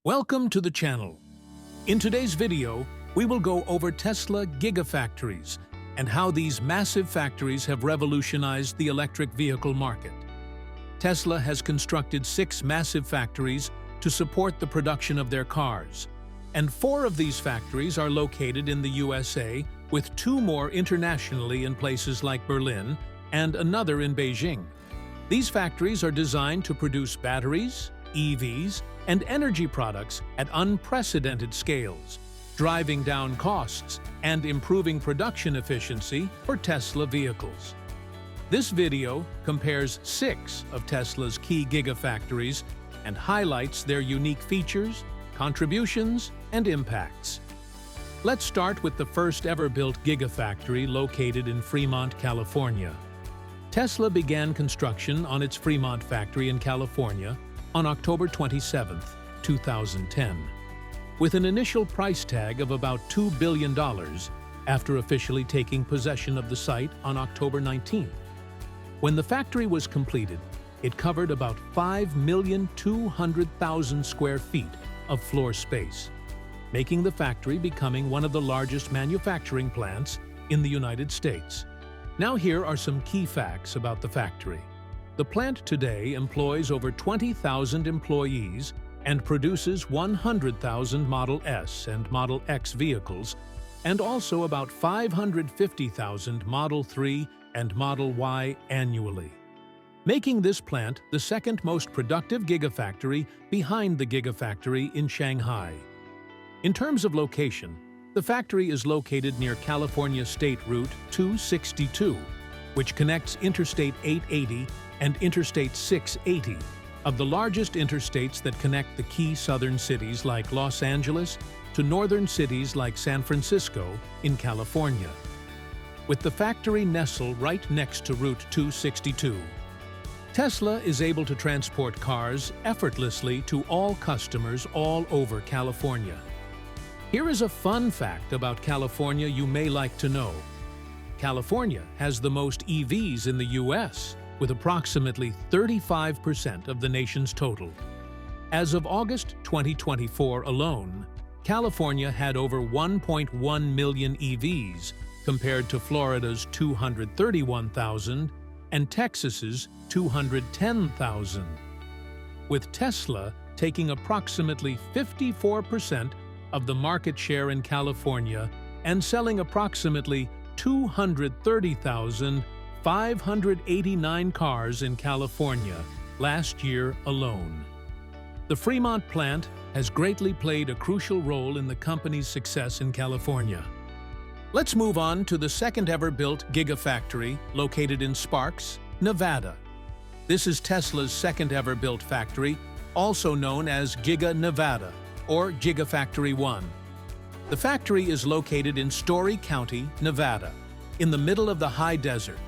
Welcome to the channel. In today's video, we will go over Tesla Gigafactories and how these massive factories have revolutionized the electric vehicle market. Tesla has constructed 6 massive factories to support the production of their cars, and 4 of these factories are located in the USA, with 2 more internationally in places like Berlin and another in Beijing. These factories are designed to produce batteries, EVs, and energy products at unprecedented scales, driving down costs and improving production efficiency for Tesla vehicles. This video compares 6 of Tesla's key Gigafactories and highlights their unique features, contributions, and impacts. Let's start with the first ever built Gigafactory located in Fremont, California. Tesla began construction on its Fremont factory in California on October 27, 2010, with an initial price tag of about $2 billion after officially taking possession of the site on October 19. When the factory was completed, it covered about 5,200,000 square feet of floor space, making the factory becoming one of the largest manufacturing plants in the United States. Now here are some key facts about the factory. The plant today employs over 20,000 employees and produces 100,000 Model S and Model X vehicles, and also about 550,000 Model 3 and Model Y annually, making this plant the second most productive Gigafactory behind the Gigafactory in Shanghai. In terms of location, the factory is located near California State Route 262, which connects Interstate 880 and Interstate 680, of the largest interstates that connect the key southern cities like Los Angeles to northern cities like San Francisco in California. With the factory nestled right next to Route 262, Tesla is able to transport cars effortlessly to all customers all over California. Here is a fun fact about California you may like to know. California has the most EVs in the US, with approximately 35% of the nation's total. As of August 2024 alone, California had over 1.1 million EVs, compared to Florida's 231,000 and Texas's 210,000. With Tesla taking approximately 54% of the market share in California and selling approximately 230,589 cars in California last year alone. The Fremont plant has greatly played a crucial role in the company's success in California. Let's move on to the second ever built Gigafactory located in Sparks, Nevada. This is Tesla's second ever built factory, also known as Giga Nevada or Gigafactory 1. The factory is located in Story County, Nevada, in the middle of the high desert,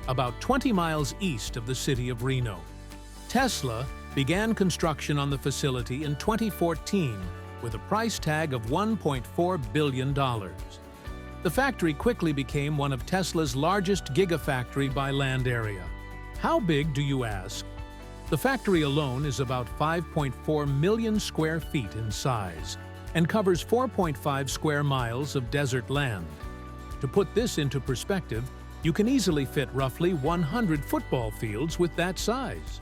about 20 miles east of the city of Reno. Tesla began construction on the facility in 2014 with a price tag of $1.4 billion. The factory quickly became one of Tesla's largest gigafactory by land area. How big, do you ask? The factory alone is about 5.4 million square feet in size and covers 4.5 square miles of desert land. To put this into perspective, you can easily fit roughly 100 football fields with that size.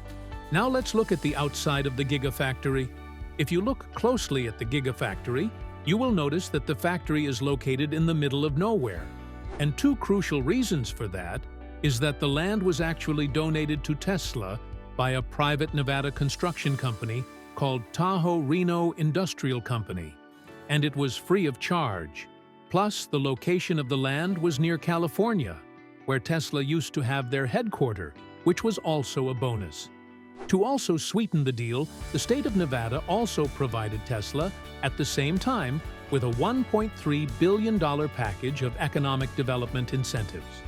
Now let's look at the outside of the Gigafactory. If you look closely at the Gigafactory, you will notice that the factory is located in the middle of nowhere. And 2 crucial reasons for that is that the land was actually donated to Tesla by a private Nevada construction company called Tahoe Reno Industrial Company, and it was free of charge. Plus, the location of the land was near California, where Tesla used to have their headquarters, which was also a bonus. To also sweeten the deal, the state of Nevada also provided Tesla, at the same time, with a $1.3 billion package of economic development incentives.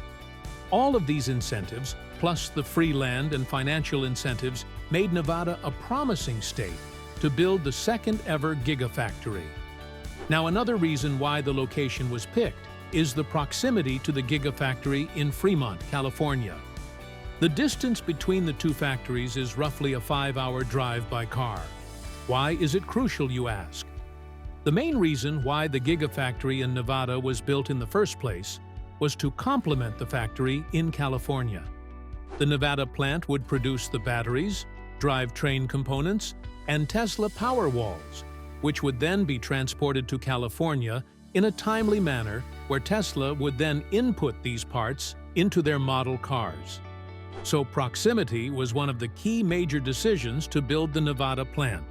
All of these incentives, plus the free land and financial incentives, made Nevada a promising state to build the second ever Gigafactory. Now, another reason why the location was picked is the proximity to the Gigafactory in Fremont, California. The distance between the 2 factories is roughly a 5-hour drive by car. Why is it crucial, you ask? The main reason why the Gigafactory in Nevada was built in the first place was to complement the factory in California. The Nevada plant would produce the batteries, drivetrain components, and Tesla Powerwalls, which would then be transported to California in a timely manner where Tesla would then input these parts into their model cars. So proximity was one of the key major decisions to build the Nevada plant.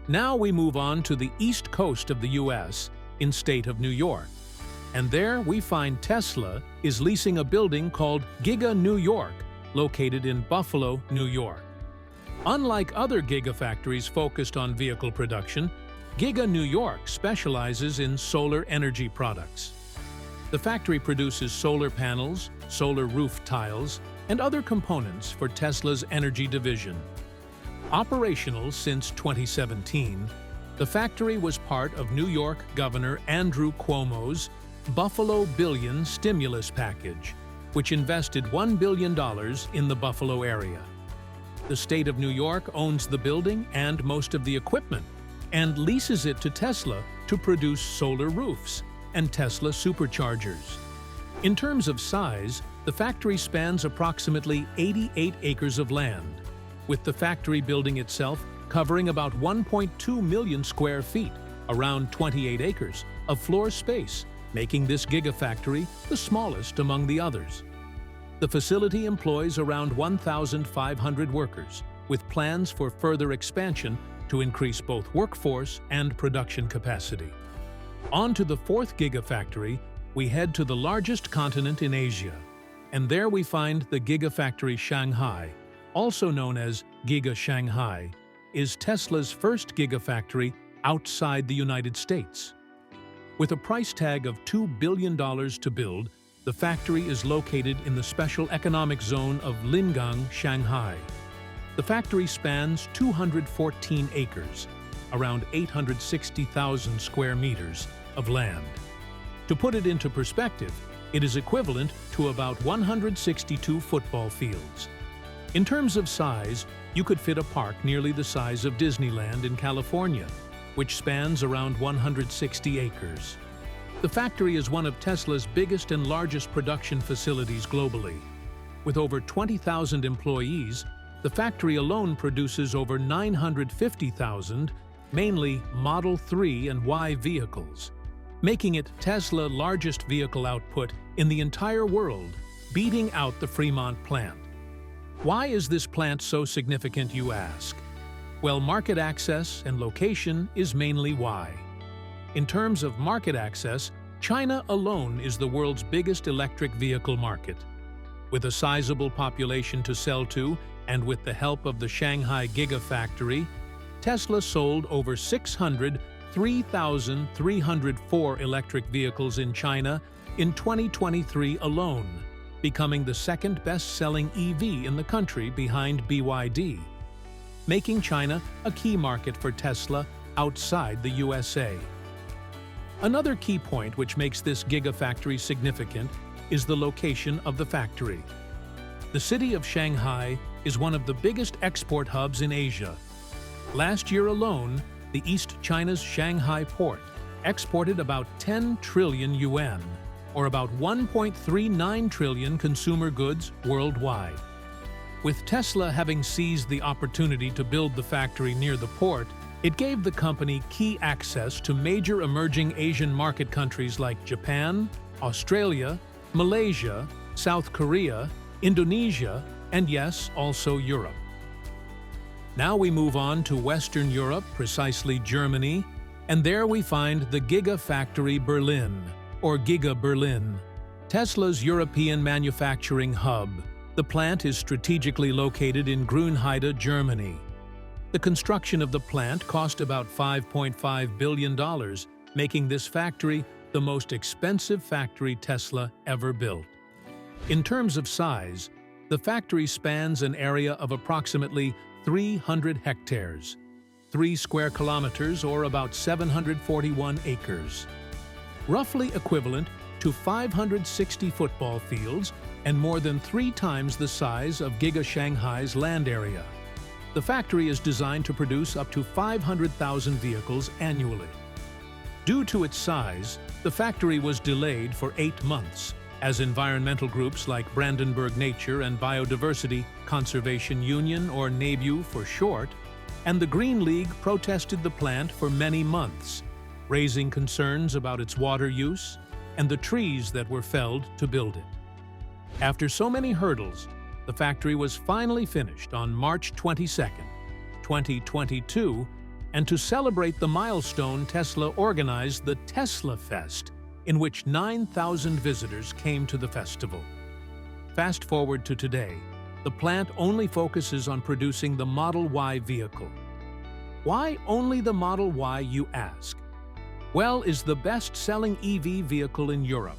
Now we move on to the east coast of the US, in state of New York. And there we find Tesla is leasing a building called Giga New York, located in Buffalo, New York. Unlike other gigafactories focused on vehicle production, Giga New York specializes in solar energy products. The factory produces solar panels, solar roof tiles, and other components for Tesla's energy division. Operational since 2017, the factory was part of New York Governor Andrew Cuomo's Buffalo Billion stimulus package, which invested $1 billion in the Buffalo area. The state of New York owns the building and most of the equipment, and leases it to Tesla to produce solar roofs and Tesla superchargers. In terms of size, the factory spans approximately 88 acres of land, with the factory building itself covering about 1.2 million square feet, around 28 acres, of floor space, making this gigafactory the smallest among the others. The facility employs around 1,500 workers, with plans for further expansion to increase both workforce and production capacity. On to the fourth gigafactory, we head to the largest continent in Asia, and there we find the Gigafactory Shanghai, also known as Giga Shanghai, is Tesla's first gigafactory outside the United States. With a price tag of $2 billion to build, the factory is located in the special economic zone of Lingang, Shanghai. The factory spans 214 acres, around 860,000 square meters of land. To put it into perspective, it is equivalent to about 162 football fields. In terms of size, you could fit a park nearly the size of Disneyland in California, which spans around 160 acres. The factory is one of Tesla's biggest and largest production facilities globally. With over 20,000 employees, the factory alone produces over 950,000, mainly Model 3 and Y vehicles, making it Tesla's largest vehicle output in the entire world, beating out the Fremont plant. Why is this plant so significant, you ask? Well, market access and location is mainly why. In terms of market access, China alone is the world's biggest electric vehicle market. With a sizable population to sell to, and with the help of the Shanghai Gigafactory, Tesla sold over 304 electric vehicles in China in 2023 alone, becoming the second best-selling EV in the country behind BYD, making China a key market for Tesla outside the USA. Another key point which makes this Gigafactory significant is the location of the factory. The city of Shanghai is one of the biggest export hubs in Asia. Last year alone, the East China's Shanghai port exported about 10 trillion yuan, or about 1.39 trillion consumer goods worldwide. With Tesla having seized the opportunity to build the factory near the port, it gave the company key access to major emerging Asian market countries like Japan, Australia, Malaysia, South Korea, Indonesia, and yes, also Europe. Now we move on to Western Europe, precisely Germany, and there we find the Gigafactory Berlin, or Giga Berlin, Tesla's European manufacturing hub. The plant is strategically located in Grünheide, Germany. The construction of the plant cost about $5.5 billion, making this factory the most expensive factory Tesla ever built. In terms of size, the factory spans an area of approximately 300 hectares, 3 square kilometers or about 741 acres, roughly equivalent to 560 football fields and more than 3 times the size of Giga Shanghai's land area. The factory is designed to produce up to 500,000 vehicles annually. Due to its size, the factory was delayed for 8 months, as environmental groups like Brandenburg Nature and Biodiversity Conservation Union, or NABU for short, and the Green League protested the plant for many months, raising concerns about its water use and the trees that were felled to build it. After so many hurdles, the factory was finally finished on March 22, 2022, and to celebrate the milestone, Tesla organized the Tesla Fest, in which 9,000 visitors came to the festival. Fast forward to today, the plant only focuses on producing the Model Y vehicle. Why only the Model Y, you ask? Well, is the best-selling EV vehicle in Europe.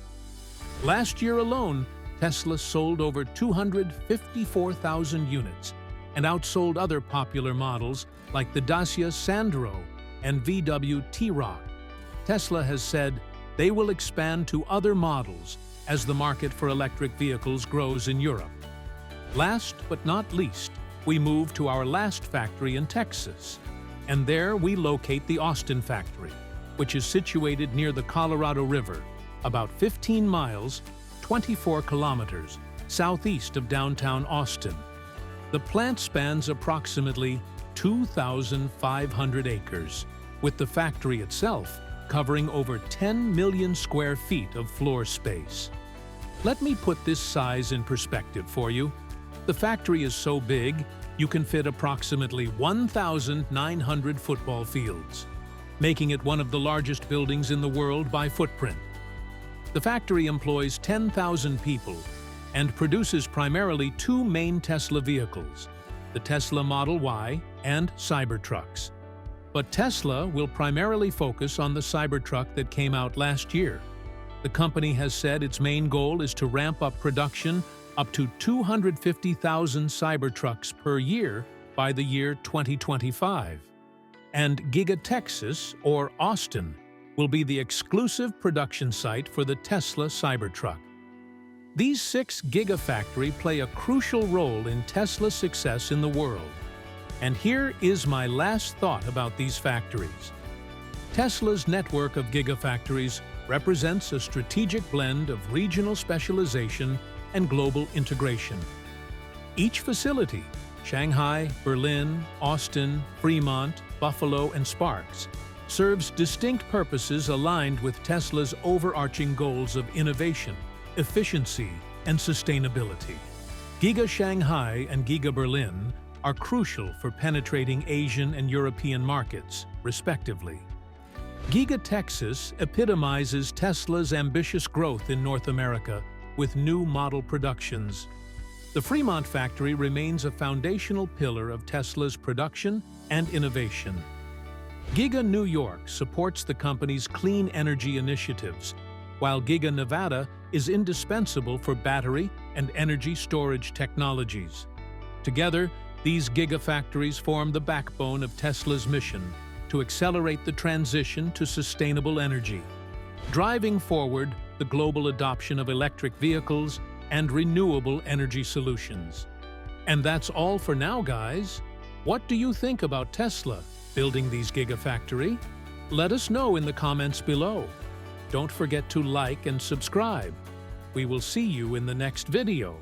Last year alone, Tesla sold over 254,000 units and outsold other popular models like the Dacia Sandero and VW T-Roc. Tesla has said they will expand to other models as the market for electric vehicles grows in Europe. Last but not least, we move to our last factory in Texas, and there we locate the Austin factory, which is situated near the Colorado River, about 15 miles, 24 kilometers, southeast of downtown Austin. The plant spans approximately 2,500 acres, with the factory itself covering over 10 million square feet of floor space. Let me put this size in perspective for you. The factory is so big, you can fit approximately 1,900 football fields, making it one of the largest buildings in the world by footprint. The factory employs 10,000 people and produces primarily 2 main Tesla vehicles, the Tesla Model Y and Cybertrucks. But Tesla will primarily focus on the Cybertruck that came out last year. The company has said its main goal is to ramp up production up to 250,000 Cybertrucks per year by the year 2025. And Giga Texas, or Austin, will be the exclusive production site for the Tesla Cybertruck. These 6 Gigafactories play a crucial role in Tesla's success in the world. And here is my last thought about these factories. Tesla's network of Gigafactories represents a strategic blend of regional specialization and global integration. Each facility, Shanghai, Berlin, Austin, Fremont, Buffalo, and Sparks, serves distinct purposes aligned with Tesla's overarching goals of innovation, efficiency, and sustainability. Giga Shanghai and Giga Berlin are crucial for penetrating Asian and European markets, respectively. Giga Texas epitomizes Tesla's ambitious growth in North America with new model productions. The Fremont factory remains a foundational pillar of Tesla's production and innovation. Giga New York supports the company's clean energy initiatives, while Giga Nevada is indispensable for battery and energy storage technologies. Together, these gigafactories form the backbone of Tesla's mission to accelerate the transition to sustainable energy, driving forward the global adoption of electric vehicles and renewable energy solutions. And that's all for now, guys. What do you think about Tesla building these Gigafactories? Let us know in the comments below. Don't forget to like and subscribe. We will see you in the next video.